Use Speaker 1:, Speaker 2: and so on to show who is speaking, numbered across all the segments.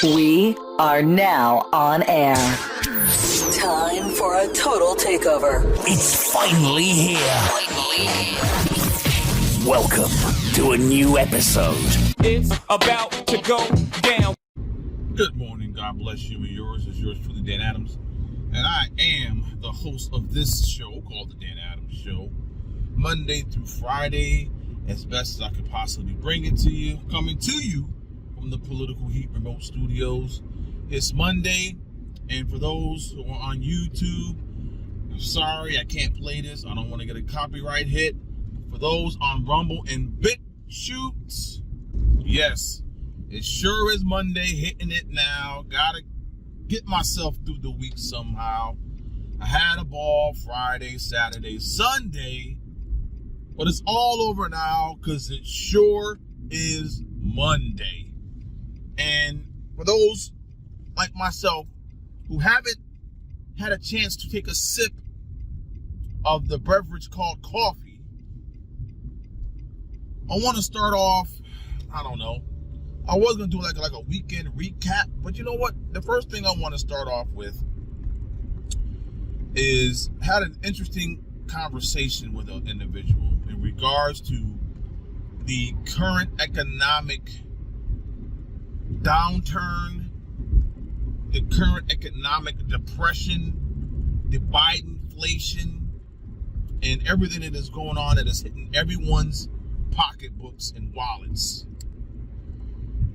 Speaker 1: We are now on air. Time for a total takeover.
Speaker 2: It's finally here. Welcome to a new episode.
Speaker 3: It's about to go down.
Speaker 4: Good morning, God bless you and yours. It's yours truly, Dan Adams. And I am the host of this show called The Dan Adams Show. Monday through Friday, as best as I could possibly bring it to you. Coming to you from the Political Heat Remote Studios. It's Monday, and for those who are on YouTube, I'm sorry I can't play this. I don't want to get a copyright hit. For those on Rumble and BitChute, yes, it sure is Monday, hitting it now. Gotta get myself through the week somehow. I had a ball Friday, Saturday, Sunday, but it's all over now because it sure is Monday. And for those like myself who haven't had a chance to take a sip of the beverage called coffee, I want to start off, I don't know, I was going to do like a weekend recap, but you know what? The first thing I want to start off with is had an interesting conversation with an individual in regards to the current economic downturn, the current economic depression, the Bidenflation, and everything that is going on that is hitting everyone's pocketbooks and wallets.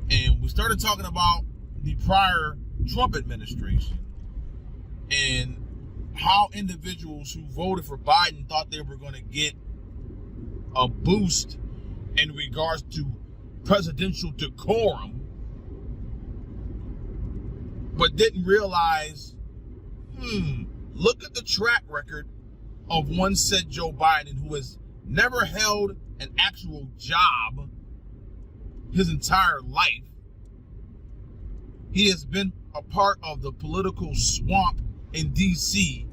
Speaker 4: And we started talking about the prior Trump administration and how individuals who voted for Biden thought they were going to get a boost in regards to presidential decorum, but didn't realize, look at the track record of one said Joe Biden, who has never held an actual job his entire life. He has been a part of the political swamp in D.C.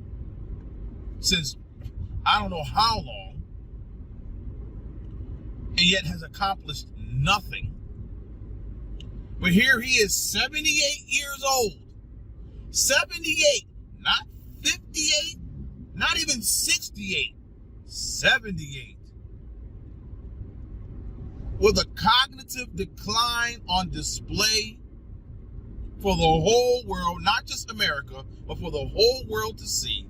Speaker 4: since I don't know how long, and yet has accomplished nothing. But here he is, 78 years old. 78, not 58, not even 68, 78. With a cognitive decline on display for the whole world, not just America, but for the whole world to see.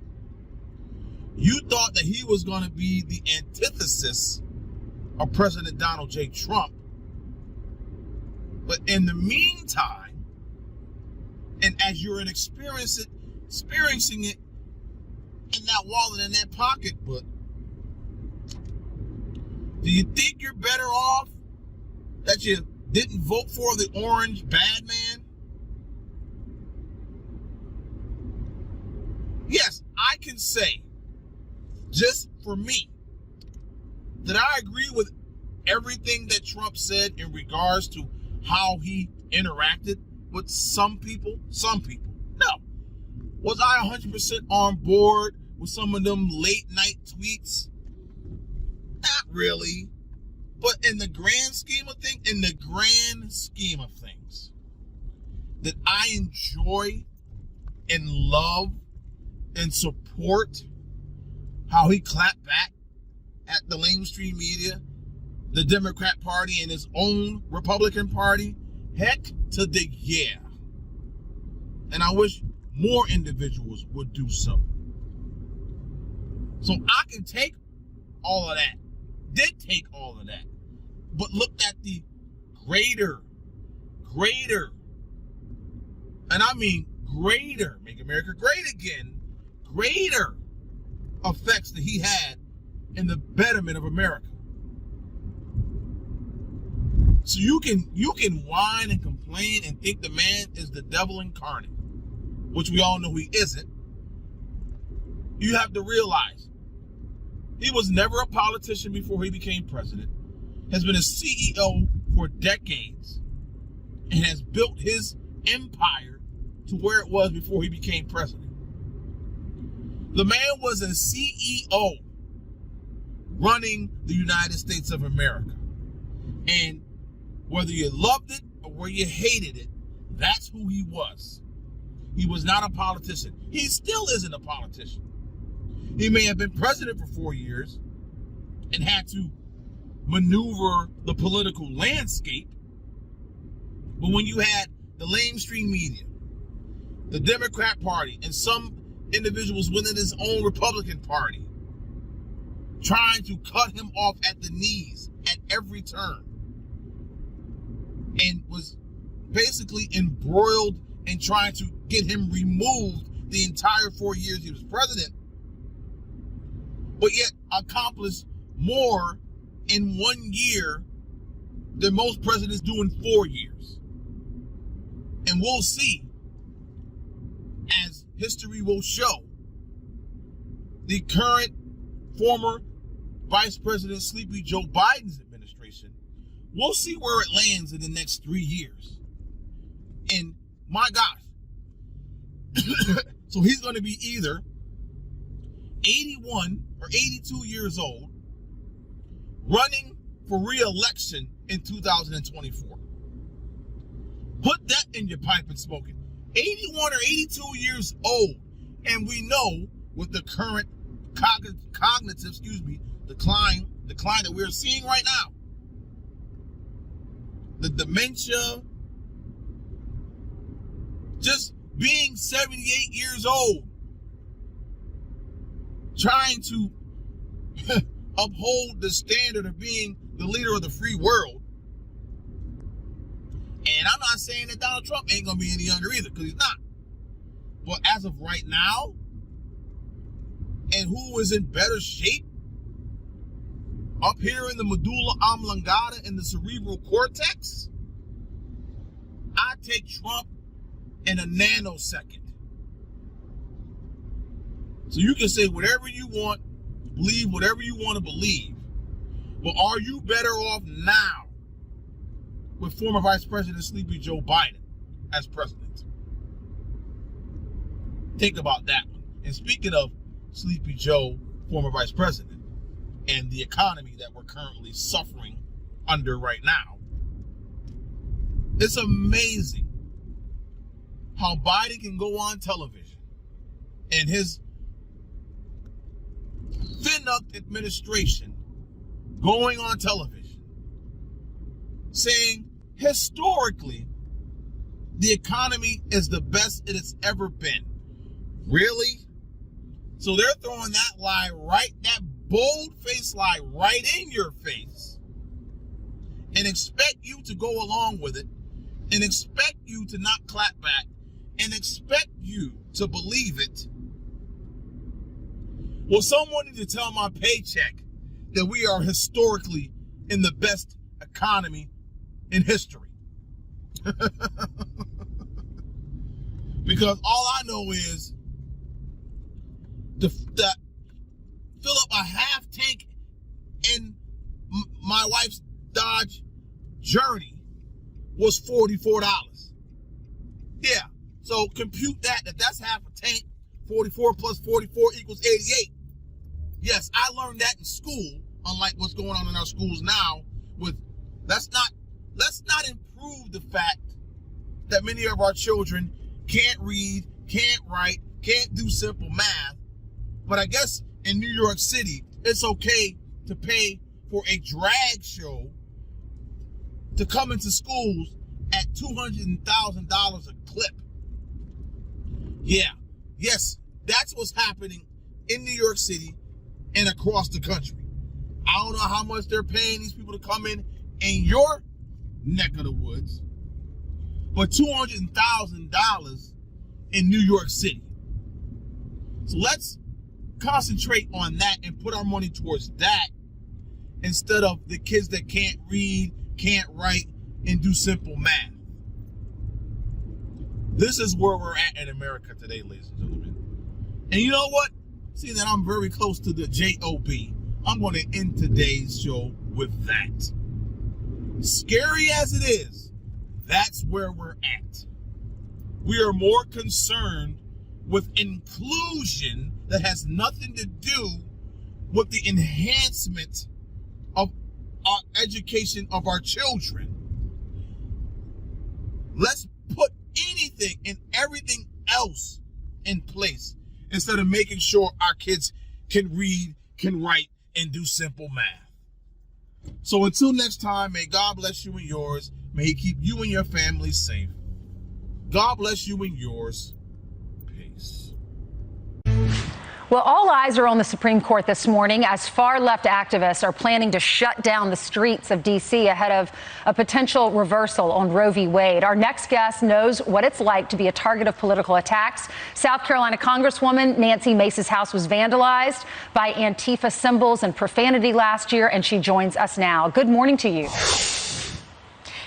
Speaker 4: You thought that he was going to be the antithesis of President Donald J. Trump. But in the meantime, and as you're experiencing it in that wallet, in that pocketbook, do you think you're better off that you didn't vote for the orange bad man? Yes, I can say, just for me, that I agree with everything that Trump said in regards to how he interacted with some people. No. Was I 100% on board with some of them late night tweets? Not really. But in the grand scheme of things, that I enjoy and love and support how he clapped back at the mainstream media, the Democrat Party, and his own Republican Party. Heck to the yeah. And I wish more individuals would do so. So I can take all of that. Did take all of that. But looked at the greater, and I mean greater, make America great again, greater effects that he had in the betterment of America. So you can whine and complain and think the man is the devil incarnate, which we all know he isn't. You have to realize he was never a politician before he became president, has been a CEO for decades, and has built his empire to where it was before he became president. The man was a CEO running the United States of America. And whether you loved it or whether you hated it, That's who he was. He was not a politician. He still isn't a politician. He may have been president for 4 years and had to maneuver the political landscape. But when you had the mainstream media, the Democrat Party, and some individuals within his own Republican Party trying to cut him off at the knees at every turn, and was basically embroiled in trying to get him removed the entire 4 years he was president, but yet accomplished more in 1 year than most presidents do in 4 years. And we'll see, as history will show, the current former Vice President Sleepy Joe Biden's administration, we'll see where it lands in the next 3 years. And my gosh, so he's going to be either 81 or 82 years old, running for re-election in 2024. Put that in your pipe and smoke it. 81 or 82 years old, and we know with the current cognitive, decline that we're seeing right now, the dementia, just being 78 years old, trying to uphold the standard of being the leader of the free world. And I'm not saying that Donald Trump ain't going to be any younger either, because he's not. But as of right now, and who is in better shape up here in the medulla oblongata and the cerebral cortex, I take Trump in a nanosecond. So you can say whatever you want, believe whatever you want to believe, but are you better off now with former Vice President Sleepy Joe Biden as president? Think about that one. And speaking of Sleepy Joe, former Vice President, and the economy that we're currently suffering under right now, it's amazing how Biden can go on television and his thin-up administration going on television saying historically the economy is the best it has ever been. Really? So they're throwing that lie right, that bold-faced lie right in your face, and expect you to go along with it, and expect you to not clap back, and expect you to believe it. Well, someone need to tell my paycheck that we are historically in the best economy in history. Because all I know is that fill up a half tank in my wife's Dodge Journey was $44. Yeah, so compute that's half a tank. 44 plus 44 equals 88. Yes, I learned that in school, unlike what's going on in our schools now. Let's not improve the fact that many of our children can't read, can't write, can't do simple math. But I guess in New York City, it's okay to pay for a drag show to come into schools at $200,000 a clip. Yeah, yes, that's what's happening in New York City and across the country. I don't know how much they're paying these people to come in your neck of the woods, but $200,000 in New York City. So let's concentrate on that and put our money towards that instead of the kids that can't read, can't write, and do simple math. This is where we're at in America today, ladies and gentlemen. And you know what? Seeing that I'm very close to the J-O-B, I'm going to end today's show with that. Scary as it is, that's where we're at. We are more concerned with inclusion that has nothing to do with the enhancement of our education of our children. Let's put everything else in place instead of making sure our kids can read, can write, and do simple math. So until next time, may God bless you and yours. May he keep you and your family safe. God bless you and yours. Peace.
Speaker 5: Well, all eyes are on the Supreme Court this morning as far-left activists are planning to shut down the streets of D.C. ahead of a potential reversal on Roe v. Wade. Our next guest knows what it's like to be a target of political attacks. South Carolina Congresswoman Nancy Mace's house was vandalized by Antifa symbols and profanity last year, and she joins us now. Good morning to you.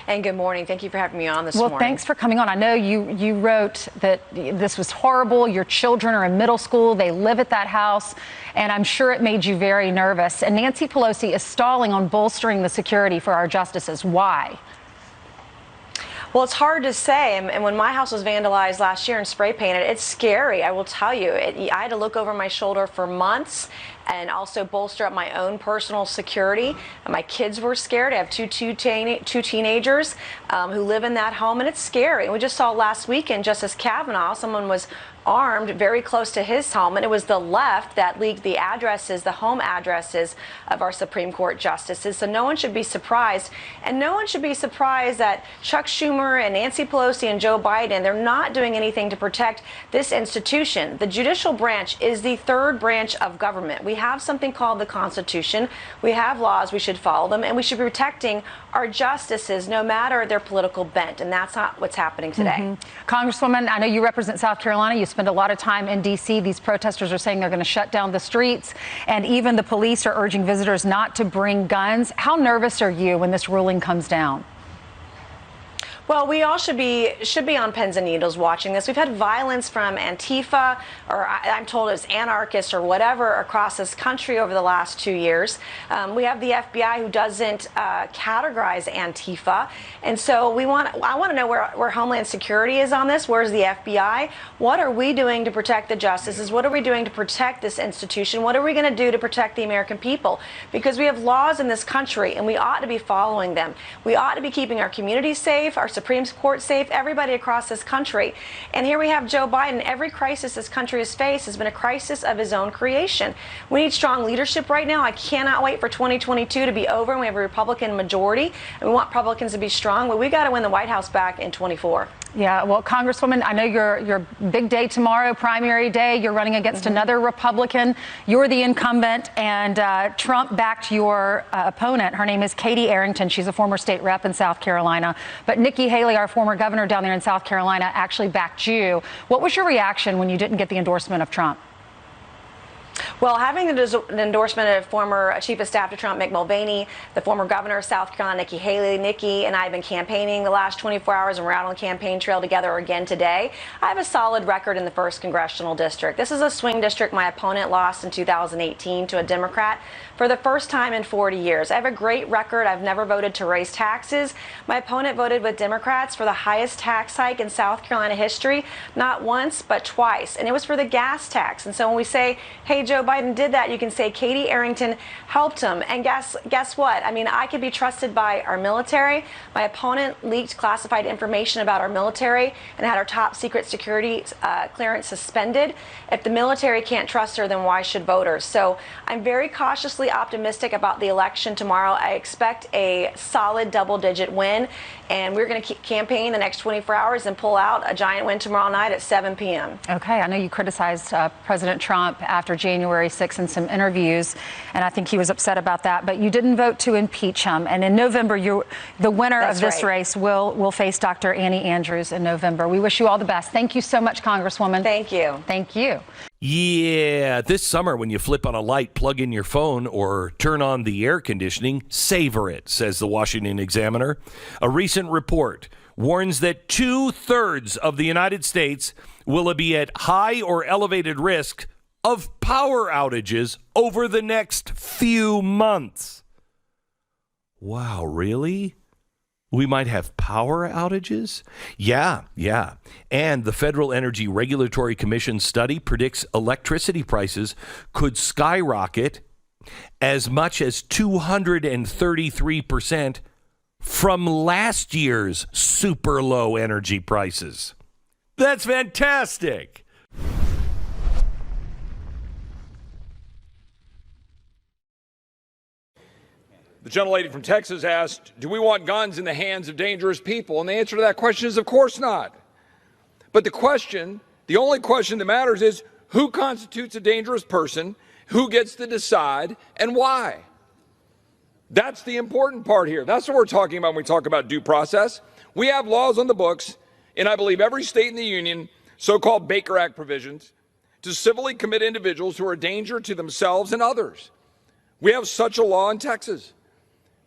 Speaker 6: And good morning. Thank you for having me on this morning.
Speaker 5: Well, thanks for coming on. I know you wrote that this was horrible. Your children are in middle school. They live at that house. And I'm sure it made you very nervous. And Nancy Pelosi is stalling on bolstering the security for our justices. Why?
Speaker 6: Well, it's hard to say. And when my house was vandalized last year and spray painted, it's scary. I will tell you. I had to look over my shoulder for months and also bolster up my own personal security. And my kids were scared. I have two teenagers who live in that home, and it's scary. And we just saw last weekend, Justice Kavanaugh, someone was armed very close to his home, and it was the left that leaked the addresses, the home addresses of our Supreme Court justices. So no one should be surprised, and no one should be surprised that Chuck Schumer and Nancy Pelosi and Joe Biden, they're not doing anything to protect this institution. The judicial branch is the third branch of government. We have something called the Constitution. We have laws. We should follow them, and we should be protecting our justices no matter their political bent, and that's not what's happening today.
Speaker 5: Congresswoman, I know you represent South Carolina. You spend a lot of time in D.C. These protesters are saying they're going to shut down the streets, and even the police are urging visitors not to bring guns. How nervous are you when this ruling comes down?
Speaker 6: Well, we all should be on pins and needles watching this. We've had violence from Antifa, or I'm told it's anarchists or whatever, across this country over the last 2 years. We have the FBI who doesn't categorize Antifa, and so I want to know where Homeland Security is on this. Where's the FBI? What are we doing to protect the justices? What are we doing to protect this institution? What are we going to do to protect the American people? Because we have laws in this country, and we ought to be following them. We ought to be keeping our communities safe, our Supreme Court safe, everybody across this country. And here we have Joe Biden. Every crisis this country has faced has been a crisis of his own creation. We need strong leadership right now. I cannot wait for 2022 to be over and we have a Republican majority. And we want Republicans to be strong, but we got to win the White House back in 24.
Speaker 5: Yeah, well, Congresswoman, I know your big day tomorrow, primary day. You're running against another Republican. You're the incumbent, and Trump backed your opponent. Her name is Katie Arrington. She's a former state rep in South Carolina. But Nikki Haley, our former governor down there in South Carolina, actually backed you. What was your reaction when you didn't get the endorsement of Trump?
Speaker 6: Well, having the endorsement of former Chief of Staff to Trump, Mick Mulvaney, the former governor of South Carolina, Nikki Haley, Nikki and I have been campaigning the last 24 hours, and we're out on the campaign trail together again today. I have a solid record in the 1st Congressional District. This is a swing district my opponent lost in 2018 to a Democrat for the first time in 40 years. I have a great record. I've never voted to raise taxes. My opponent voted with Democrats for the highest tax hike in South Carolina history, not once, but twice. And it was for the gas tax. And so when we say, hey, Joe Biden did that, you can say Katie Arrington helped him. And guess what? I mean, I could be trusted by our military. My opponent leaked classified information about our military and had our top secret security clearance suspended. If the military can't trust her, then why should voters? So I'm very cautiously optimistic about the election tomorrow. I expect a solid double-digit win, and we're going to keep campaigning the next 24 hours and pull out a giant win tomorrow night at 7 p.m. Okay,
Speaker 5: I know you criticized President Trump after January 6th in some interviews, and I think he was upset about that, but you didn't vote to impeach him. And in November, the winner of this race will face Dr. Annie Andrews in November. We wish you all the best. Thank you so much, Congresswoman.
Speaker 6: Thank you.
Speaker 5: Thank you.
Speaker 2: Yeah, this summer when you flip on a light, plug in your phone, or turn on the air conditioning, savor it, says the Washington Examiner. A recent report warns that 2/3 of the United States will be at high or elevated risk of power outages over the next few months. Wow, really? We might have power outages? Yeah. And the Federal Energy Regulatory Commission study predicts electricity prices could skyrocket as much as 233% from last year's super low energy prices. That's fantastic.
Speaker 7: The gentlelady from Texas asked, do we want guns in the hands of dangerous people? And the answer to that question is, of course not. But the only question that matters is who constitutes a dangerous person, who gets to decide, and why. That's the important part here. That's what we're talking about when we talk about due process. We have laws on the books, in I believe every state in the union, so-called Baker Act provisions, to civilly commit individuals who are a danger to themselves and others. We have such a law in Texas.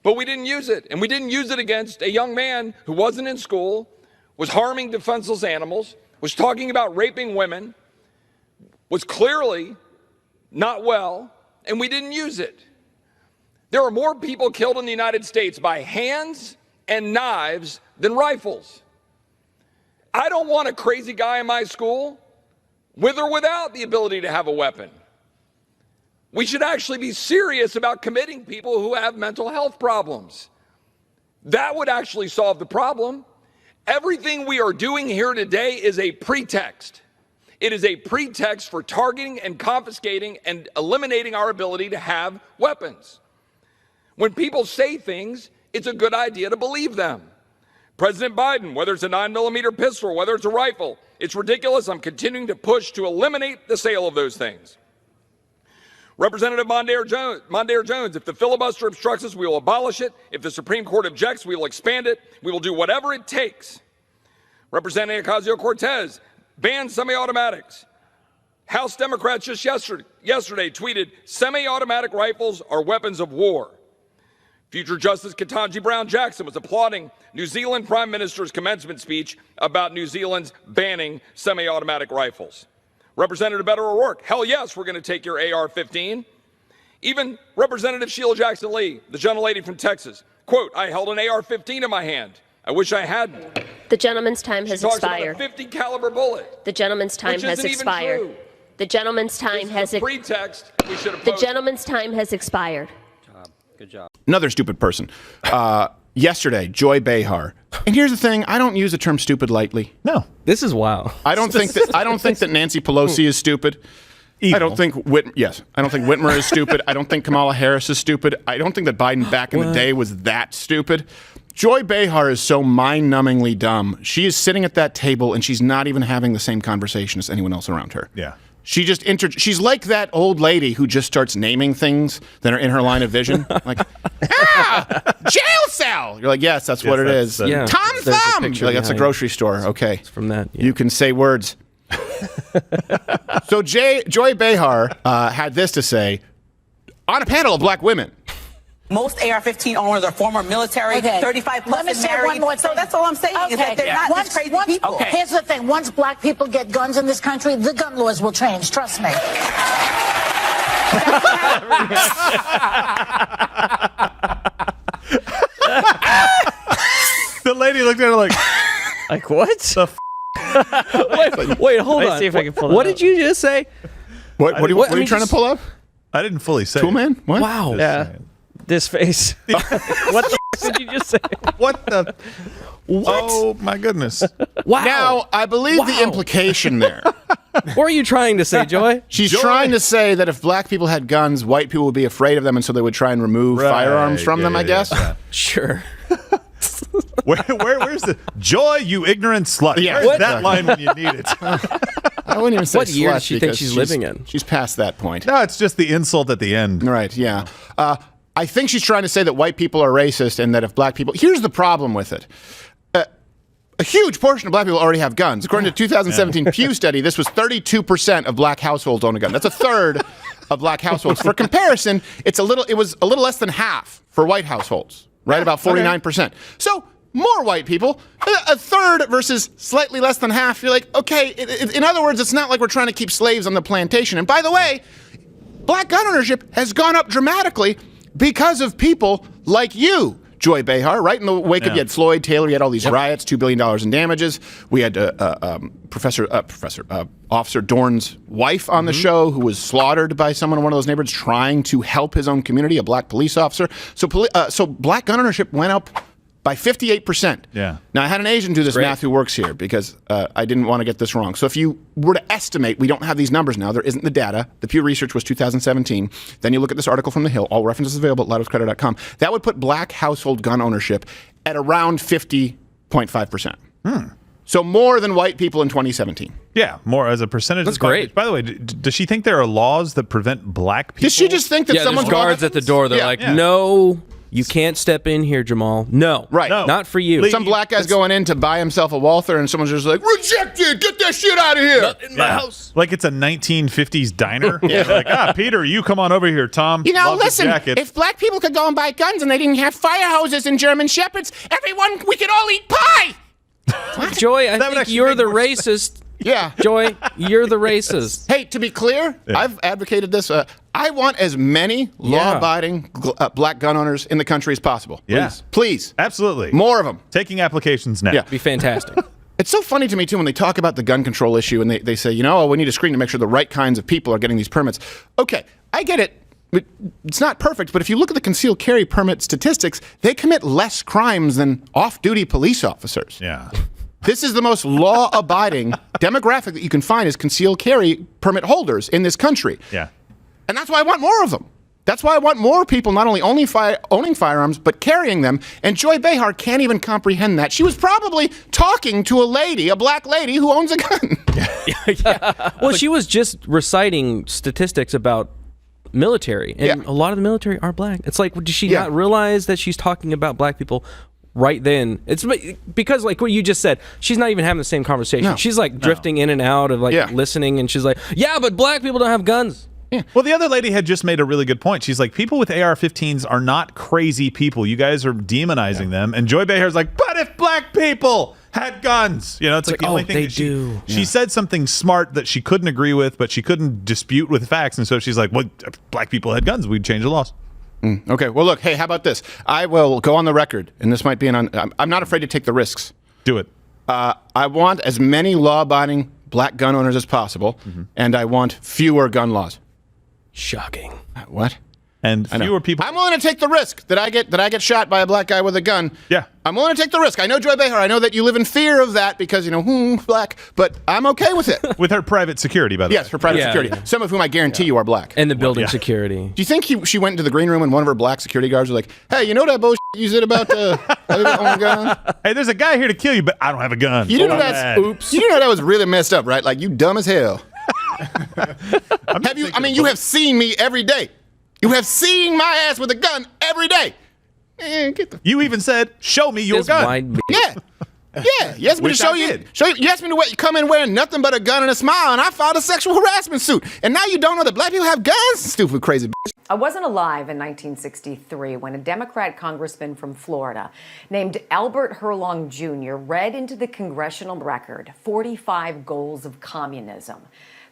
Speaker 7: But we didn't use it. And we didn't use it against a young man who wasn't in school, was harming defenseless animals, was talking about raping women, was clearly not well, and we didn't use it. There are more people killed in the United States by hands and knives than rifles. I don't want a crazy guy in my school with or without the ability to have a weapon. We should actually be serious about committing people who have mental health problems. That would actually solve the problem. Everything we are doing here today is a pretext. It is a pretext for targeting and confiscating and eliminating our ability to have weapons. When people say things, it's a good idea to believe them. President Biden, whether it's a 9mm pistol or whether it's a rifle, it's ridiculous. I'm continuing to push to eliminate the sale of those things. Representative Mondaire Jones, if the filibuster obstructs us, we will abolish it. If the Supreme Court objects, we will expand it. We will do whatever it takes. Representative Ocasio-Cortez, ban semi-automatics. House Democrats just yesterday tweeted, semi-automatic rifles are weapons of war. Future Justice Ketanji Brown Jackson was applauding New Zealand Prime Minister's commencement speech about New Zealand's banning semi-automatic rifles. Representative Beto O'Rourke, hell yes, we're going to take your AR-15. Even Representative Sheila Jackson-Lee, the gentlelady from Texas, quote, I held an AR-15 in my hand. I wish I hadn't.
Speaker 8: The gentleman's time has expired.
Speaker 7: She talks about a 50 caliber bullet.
Speaker 8: The gentleman's time has expired.
Speaker 7: Even true.
Speaker 8: The gentleman's time has
Speaker 7: pretext. We should have
Speaker 8: The gentleman's time has expired.
Speaker 9: Good job.
Speaker 10: Another stupid person. Yesterday, Joy Behar. And here's the thing: I don't use the term "stupid" lightly.
Speaker 9: No, this is wow.
Speaker 10: I don't think that Nancy Pelosi is stupid.
Speaker 9: Evil.
Speaker 10: I don't think Whitmer is stupid. I don't think Kamala Harris is stupid. I don't think that Biden back in the day was that stupid. Joy Behar is so mind-numbingly dumb. She is sitting at that table and she's not even having the same conversation as anyone else around her.
Speaker 9: Yeah.
Speaker 10: She just she's like that old lady who just starts naming things that are in her line of vision. Like, jail cell. You're like, yes, that's what it is.
Speaker 9: Yeah.
Speaker 10: Tom Thumb. You're like, that's a grocery store. Okay.
Speaker 9: It's from that. Yeah.
Speaker 10: You can say words. So Joy Behar had this to say on a panel of black women.
Speaker 11: Most AR-15 owners are former military, 35 plus
Speaker 12: Let me
Speaker 11: and
Speaker 12: say
Speaker 11: married.
Speaker 12: one more thing.
Speaker 11: So that's all I'm saying is that they're not just crazy people.
Speaker 12: Here's the thing. Once black people get guns in this country, the gun laws will change. Trust me.
Speaker 9: The lady looked at her like what? The wait, hold on.
Speaker 13: See if I can pull that
Speaker 9: what
Speaker 13: up.
Speaker 9: did you just say?
Speaker 10: What are you trying to pull up?
Speaker 9: I didn't fully say.
Speaker 10: Tool man? What?
Speaker 9: Wow.
Speaker 13: Yeah. This face. What the did you just say?
Speaker 9: What the? What? Oh my goodness.
Speaker 13: Wow.
Speaker 10: Now, I believe the implication there.
Speaker 13: What are you trying to say, Joy?
Speaker 10: She's trying to say that if black people had guns, white people would be afraid of them, and so they would try and remove firearms from them, I guess.
Speaker 9: Yeah.
Speaker 13: Sure.
Speaker 9: Where's the Joy, you ignorant slut?
Speaker 10: Yeah.
Speaker 9: Where's that line when you need it?
Speaker 10: I wouldn't even say
Speaker 13: What year
Speaker 10: slut
Speaker 13: does she think
Speaker 10: because
Speaker 13: she's living in?
Speaker 10: She's past that point.
Speaker 9: No, it's just the insult at the end.
Speaker 10: Right, yeah. I think she's trying to say that white people are racist and that if black people... Here's the problem with it. A huge portion of black people already have guns. According to a 2017 Pew study, this was 32% of black households own a gun. That's a third of black households. For comparison, it was a little less than half for white households, right? About 49%. So more white people, a third versus slightly less than half. You're like, okay, in other words, it's not like we're trying to keep slaves on the plantation. And by the way, black gun ownership has gone up dramatically because of people like you, Joy Behar, right? In the wake of, you had Floyd Taylor, you had all these riots, $2 billion in damages. We had Officer Dorn's wife on the show who was slaughtered by someone in one of those neighborhoods trying to help his own community, a black police officer. So black gun ownership went up by 58%.
Speaker 14: Yeah.
Speaker 10: Now, I had an Asian do this math who works here because I didn't want to get this wrong. So if you were to estimate, we don't have these numbers now. There isn't the data. The Pew Research was 2017. Then you look at this article from The Hill. All references available at louderwithcrowder.com. That would put black household gun ownership at around 50.5%. So more than white people in 2017.
Speaker 14: Yeah, more as a percentage.
Speaker 9: That's
Speaker 14: of the population.
Speaker 9: great.
Speaker 14: By the way, does she think there are laws that prevent black people?
Speaker 10: Does she just think that someone's
Speaker 13: there's guards at the door? They're like, no, you can't step in here, Jamal. No.
Speaker 10: Right.
Speaker 14: No.
Speaker 13: Not for you.
Speaker 10: Some black guy's going in to buy himself a Walther, and someone's just like, rejected! Get that shit out of here!
Speaker 13: Not in my house.
Speaker 14: Like it's a 1950s diner. Like, Peter, you come on over here, Tom.
Speaker 10: You know,
Speaker 14: Love the
Speaker 10: listen,
Speaker 14: jacket.
Speaker 10: if black people could go and buy guns and they didn't have fire hoses and German shepherds, we could all eat pie!
Speaker 13: Joy, I
Speaker 14: That would
Speaker 13: think
Speaker 14: actually
Speaker 13: you're
Speaker 14: make
Speaker 13: the
Speaker 14: more sense.
Speaker 13: racist.
Speaker 10: Yeah.
Speaker 13: Joy, you're the racist.
Speaker 10: Hey, to be clear, I've advocated this. I want as many law-abiding black gun owners in the country as possible.
Speaker 14: Yeah.
Speaker 10: Please.
Speaker 14: Absolutely.
Speaker 10: More of them.
Speaker 14: Taking applications now.
Speaker 10: Yeah.
Speaker 13: Be fantastic.
Speaker 10: It's so funny to me, too, when they talk about the gun control issue and they say, we need a screen to make sure the right kinds of people are getting these permits. Okay, I get it. It's not perfect, but if you look at the concealed carry permit statistics, they commit less crimes than off-duty police officers.
Speaker 14: Yeah.
Speaker 10: This is the most law-abiding demographic that you can find is concealed carry permit holders in this country.
Speaker 14: Yeah.
Speaker 10: And that's why I want more of them. That's why I want more people not only owning firearms, but carrying them. And Joy Behar can't even comprehend that. She was probably talking to a black lady who owns a gun.
Speaker 13: Well, she was just reciting statistics about military, and a lot of the military are black. It's like, does she not realize that she's talking about black people right then? It's because, like what you just said, she's not even having the same conversation.
Speaker 10: No.
Speaker 13: She's like drifting in and out of listening, and she's like, yeah, but black people don't have guns.
Speaker 14: Well, the other lady had just made a really good point. She's like, people with AR-15s are not crazy people. You guys are demonizing them. And Joy Behar's like, but if black people had guns, it's like the only thing
Speaker 13: they
Speaker 14: that she
Speaker 13: do.
Speaker 14: She said something smart that she couldn't agree with, but she couldn't dispute with facts. And so she's like, well, if black people had guns, we'd change the laws.
Speaker 10: Okay, well, look, hey, how about this? I will go on the record, and this might be I'm not afraid to take the risks.
Speaker 14: Do it.
Speaker 10: I want as many law-abiding black gun owners as possible, and I want fewer gun laws.
Speaker 13: Shocking.
Speaker 10: What?
Speaker 14: And fewer people.
Speaker 10: I'm willing to take the risk that I get shot by a black guy with a gun.
Speaker 14: Yeah.
Speaker 10: I'm willing to take the risk. I know Joy Behar. I know that you live in fear of that because, black, but I'm okay with it.
Speaker 14: With her private security, by the way.
Speaker 10: Yes, for private security. Yeah. Some of whom I guarantee you are black.
Speaker 13: And the building security.
Speaker 10: Do you think she went into the green room and one of her black security guards was like, hey, you know that bullshit you said about own gun?
Speaker 14: Hey, there's a guy here to kill you, but I don't have a gun.
Speaker 10: You do know that was really messed up, right? Like, you dumb as hell. You have seen me every day. You have seen my ass with a gun every day.
Speaker 14: You even said, show me your gun.
Speaker 10: Yeah. You asked me to show you. You asked me to come in wearing nothing but a gun and a smile, and I filed a sexual harassment suit. And now you don't know that black people have guns? Stupid, crazy bitch.
Speaker 15: I wasn't alive in 1963 when a Democrat congressman from Florida named Albert Herlong Jr. read into the congressional record 45 goals of communism.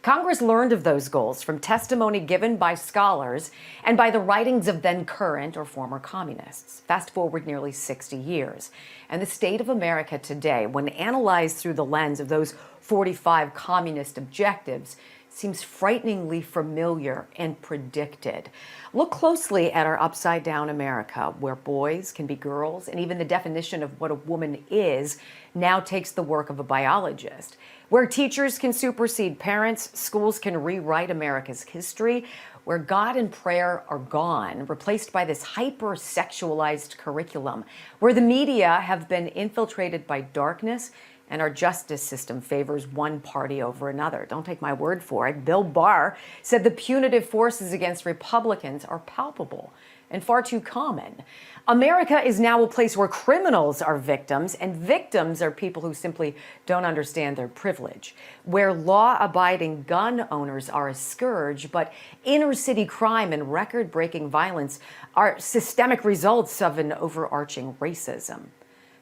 Speaker 15: Congress learned of those goals from testimony given by scholars and by the writings of then current or former communists. Fast forward nearly 60 years. And the state of America today, when analyzed through the lens of those 45 communist objectives, seems frighteningly familiar and predicted. Look closely at our upside-down America, where boys can be girls, and even the definition of what a woman is now takes the work of a biologist. Where teachers can supersede parents, schools can rewrite America's history, where God and prayer are gone, replaced by this hyper-sexualized curriculum, where the media have been infiltrated by darkness, and our justice system favors one party over another. Don't take my word for it. Bill Barr said the punitive forces against Republicans are palpable and far too common. America is now a place where criminals are victims, and victims are people who simply don't understand their privilege. Where law-abiding gun owners are a scourge, but inner-city crime and record-breaking violence are systemic results of an overarching racism.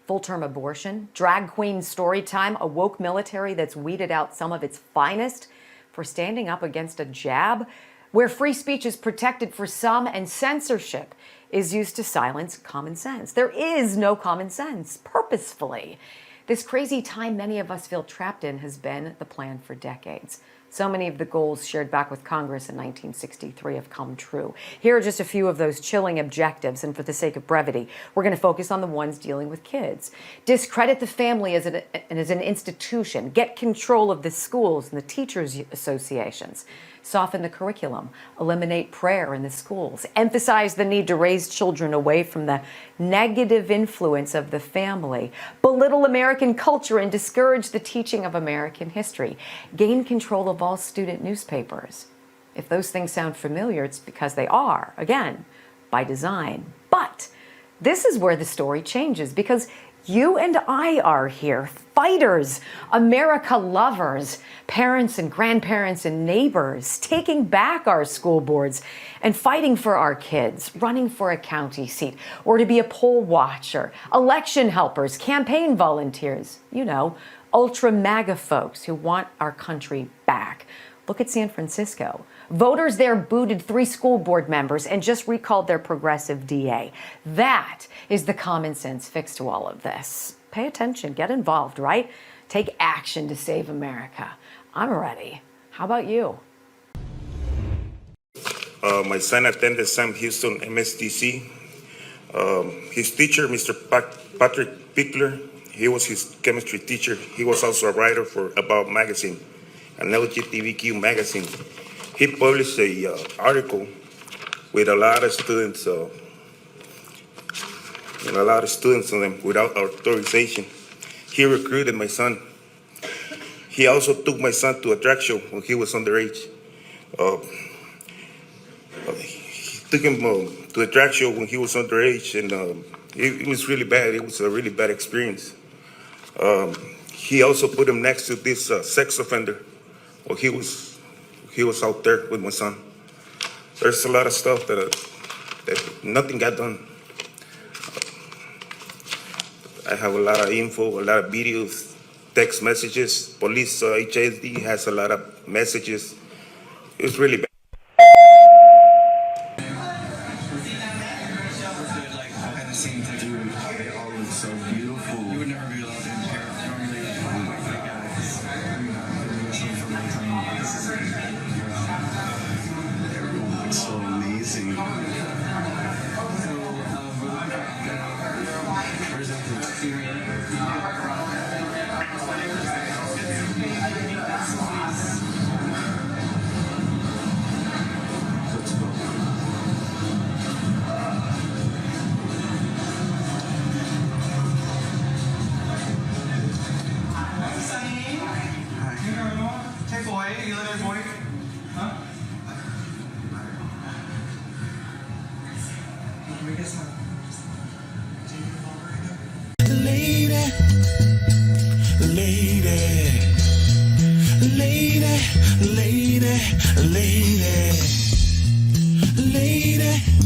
Speaker 15: Full-term abortion, drag queen story time, a woke military that's weeded out some of its finest for standing up against a jab, where free speech is protected for some and censorship is used to silence common sense. There is no common sense, purposefully. This crazy time many of us feel trapped in has been the plan for decades. So many of the goals shared back with Congress in 1963 have come true. Here are just a few of those chilling objectives, and for the sake of brevity, we're going to focus on the ones dealing with kids. Discredit the family as an institution. Get control of the schools and the teachers' associations. Soften the curriculum, eliminate prayer in the schools, emphasize the need to raise children away from the negative influence of the family, belittle American culture and discourage the teaching of American history, gain control of all student newspapers. If those things sound familiar, it's because they are, again, by design. But this is where the story changes, because you and I are here, fighters, America lovers, parents and grandparents and neighbors, taking back our school boards and fighting for our kids, running for a county seat, or to be a poll watcher, election helpers, campaign volunteers, you know, ultra MAGA folks who want our country back. Look at San Francisco. Voters there booted 3 school board members and just recalled their progressive DA. That is the common sense fix to all of this. Pay attention, get involved, right? Take action to save America. I'm ready. How about you?
Speaker 16: My son attended Sam Houston MSDC. His teacher, Mr. Patrick Pickler, he was his chemistry teacher. He was also a writer for About Magazine, an LGBTQ magazine. He published an article with a lot of students, on them without authorization. He recruited my son. He also took my son to a drag show when he was underage. He took him to a drag show when he was underage, and it was really bad. It was a really bad experience. He also put him next to this sex offender while he was out there with my son. There's a lot of stuff that nothing got done. I have a lot of info, a lot of videos, text messages. Police HSD has a lot of messages. It was really bad.
Speaker 17: So amazing.
Speaker 3: Hey boy, you little boy. Huh?
Speaker 17: Lady, lady, lady, lady, lady, lady.